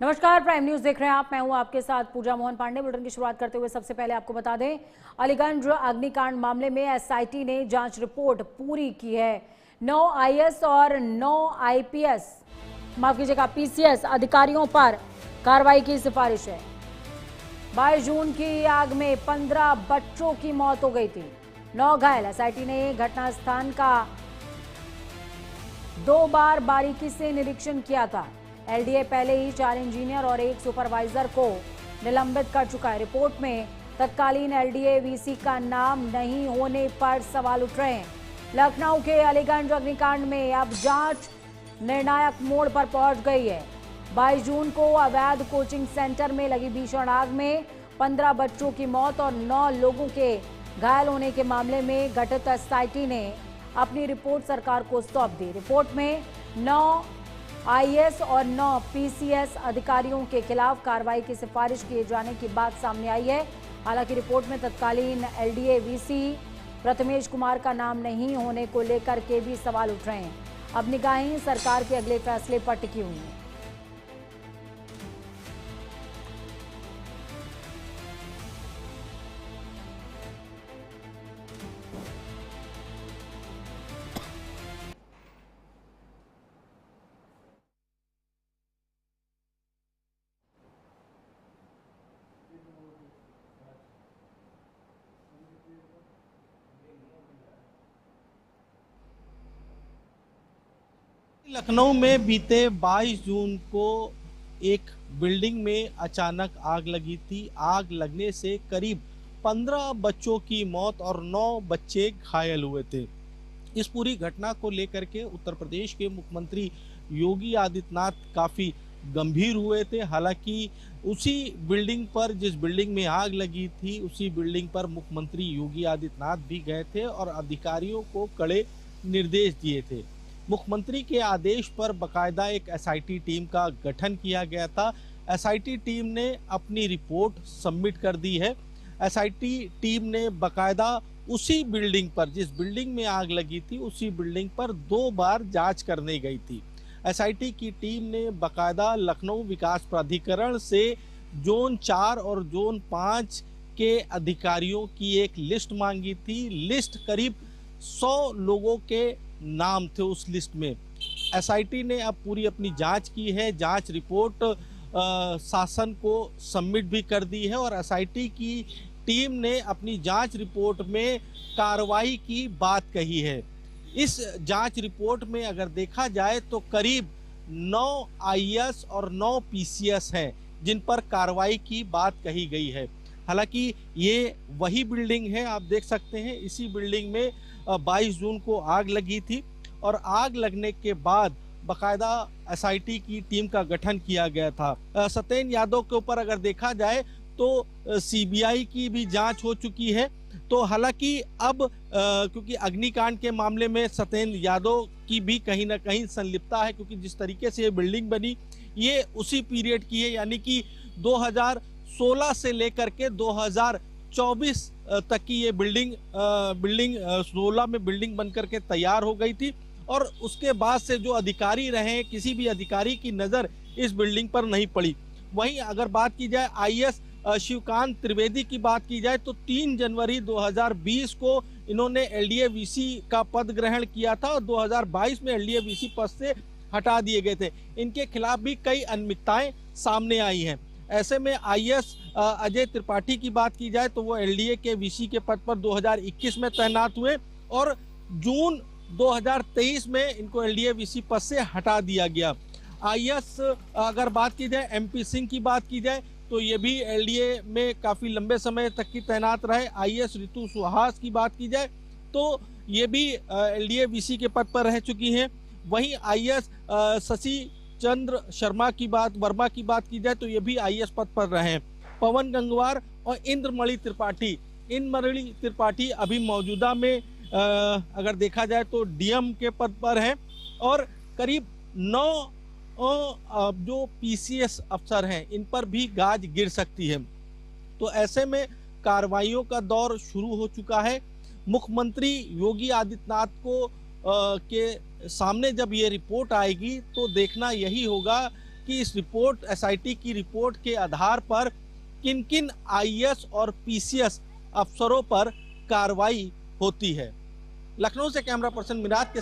नमस्कार, prime news देख रहे हैं आप। मैं हूं आपके साथ पूजा मोहन पांडे। बुलेटिन की शुरुआत करते हुए सबसे पहले आपको बता दें, अलीगंज अग्निकांड मामले में एसआईटी ने जांच रिपोर्ट पूरी की है। 9 आईएएस और 9 आईपीएस माफ कीजिएगा पीसीएस अधिकारियों पर कार्रवाई की सिफारिश है। 22 जून की आग में 15 बच्चों की मौत हो गई थी, 9 घायल। एसआईटी ने घटना स्थान का 2 बार बारीकी से निरीक्षण किया था। एलडीए पहले ही 4 इंजीनियर और 1 सुपरवाइजर को निलंबित कर चुका है। रिपोर्ट में तत्कालीन एलडीए वीसी का नाम नहीं होने पर सवाल उठ रहे हैं। लखनऊ के अलीगंज अग्निकांड में अब जांच निर्णायक मोड़ पर पहुंच गई है। 22 जून को अवैध कोचिंग सेंटर में लगी भीषण आग में 15 बच्चों की मौत और 9 लोगों के घायल होने के मामले में गठित एसआईटी ने अपनी रिपोर्ट सरकार को सौंप दी। रिपोर्ट में 9 आईएएस और 9 पीसीएस अधिकारियों के खिलाफ कार्रवाई की सिफारिश किए जाने की बात सामने आई है। हालांकि रिपोर्ट में तत्कालीन एलडीए वीसी प्रथमेश कुमार का नाम नहीं होने को लेकर के भी सवाल उठ रहे हैं। अब निगाहें सरकार के अगले फैसले पर टिकी हुई हैं। लखनऊ में बीते 22 जून को एक बिल्डिंग में अचानक आग लगी थी। आग लगने से करीब 15 बच्चों की मौत और 9 बच्चे घायल हुए थे। इस पूरी घटना को लेकर के उत्तर प्रदेश के मुख्यमंत्री योगी आदित्यनाथ काफी गंभीर हुए थे। हालांकि उसी बिल्डिंग पर, जिस बिल्डिंग में आग लगी थी, उसी बिल्डिंग पर मुख्यमंत्री योगी आदित्यनाथ भी गए थे और अधिकारियों को कड़े निर्देश दिए थे। मुख्यमंत्री के आदेश पर बकायदा एक एसआईटी टीम का गठन किया गया था। एसआईटी टीम ने अपनी रिपोर्ट सबमिट कर दी है। एसआईटी टीम ने बकायदा उसी बिल्डिंग पर, जिस बिल्डिंग में आग लगी थी, उसी बिल्डिंग पर 2 बार जांच करने गई थी। एसआईटी की टीम ने बकायदा लखनऊ विकास प्राधिकरण से जोन 4 और जोन 5 के अधिकारियों की एक लिस्ट मांगी थी। लिस्ट करीब 100 लोगों के नाम थे उस लिस्ट में। एसआईटी ने अब पूरी अपनी जांच की है। जांच रिपोर्ट शासन को सबमिट भी कर दी है और एसआईटी की टीम ने अपनी जांच रिपोर्ट में कार्रवाई की बात कही है। इस जांच रिपोर्ट में अगर देखा जाए तो करीब 9 आईएएस और 9 पीसीएस हैं जिन पर कार्रवाई की बात कही गई है। हालांकि ये वही बिल्डिंग है, आप देख सकते हैं। इसी बिल्डिंग में 22 जून को आग लगी थी और आग लगने के बाद बकायदा एसआईटी की टीम का गठन किया गया था। सत्येंद्र यादव के ऊपर अगर देखा जाए तो सीबीआई की भी जांच हो चुकी है। तो हालांकि अब क्योंकि अग्निकांड के मामले में सत्येंद्र यादव की भी कहीं ना कहीं संलिप्तता है, क्योंकि जिस तरीके से ये बिल्डिंग बनी ये उसी पीरियड की है, यानी कि 2016 से लेकर के 2024 तक की ये बिल्डिंग 16 में बिल्डिंग बनकर के तैयार हो गई थी और उसके बाद से जो अधिकारी रहे, किसी भी अधिकारी की नज़र इस बिल्डिंग पर नहीं पड़ी। वहीं अगर बात की जाए आईएएस शिवकांत त्रिवेदी की बात की जाए तो 3 जनवरी 2020 को इन्होंने एलडीए वीसी का पद ग्रहण किया था और 2022 में एलडीए वीसी पद से हटा दिए गए थे। इनके खिलाफ भी कई अनियमितताएं सामने आई हैं। ऐसे में आईएएस अजय त्रिपाठी की बात की जाए तो वो एलडीए के वीसी के पद पर 2021 में तैनात हुए और जून 2023 में इनको एलडीए वीसी पद से हटा दिया गया। आईएएस अगर बात की जाए एमपी सिंह की बात की जाए तो ये भी एलडीए में काफ़ी लंबे समय तक की तैनात रहे। आईएएस रितु सुहास की बात की जाए तो ये भी एलडीए वीसी के पद पर रह चुकी हैं। वहीं आईएएस शशि चंद्र वर्मा की बात की जाए तो ये भी आईएएस पद पर रहे। पवन गंगवार और इंद्रमणि त्रिपाठी अभी मौजूदा में अगर देखा जाए तो डीएम के पद पर हैं और करीब 9 जो पीसीएस अफसर हैं इन पर भी गाज गिर सकती है। तो ऐसे में कार्रवाइयों का दौर शुरू हो चुका है। मुख्यमंत्री योगी आदित्यनाथ को के सामने जब ये रिपोर्ट आएगी तो देखना यही होगा कि इस रिपोर्ट एसआईटी की रिपोर्ट के आधार पर किन किन आईएएस और पीसीएस अफसरों पर कार्रवाई होती है। लखनऊ से कैमरा पर्सन मिराज के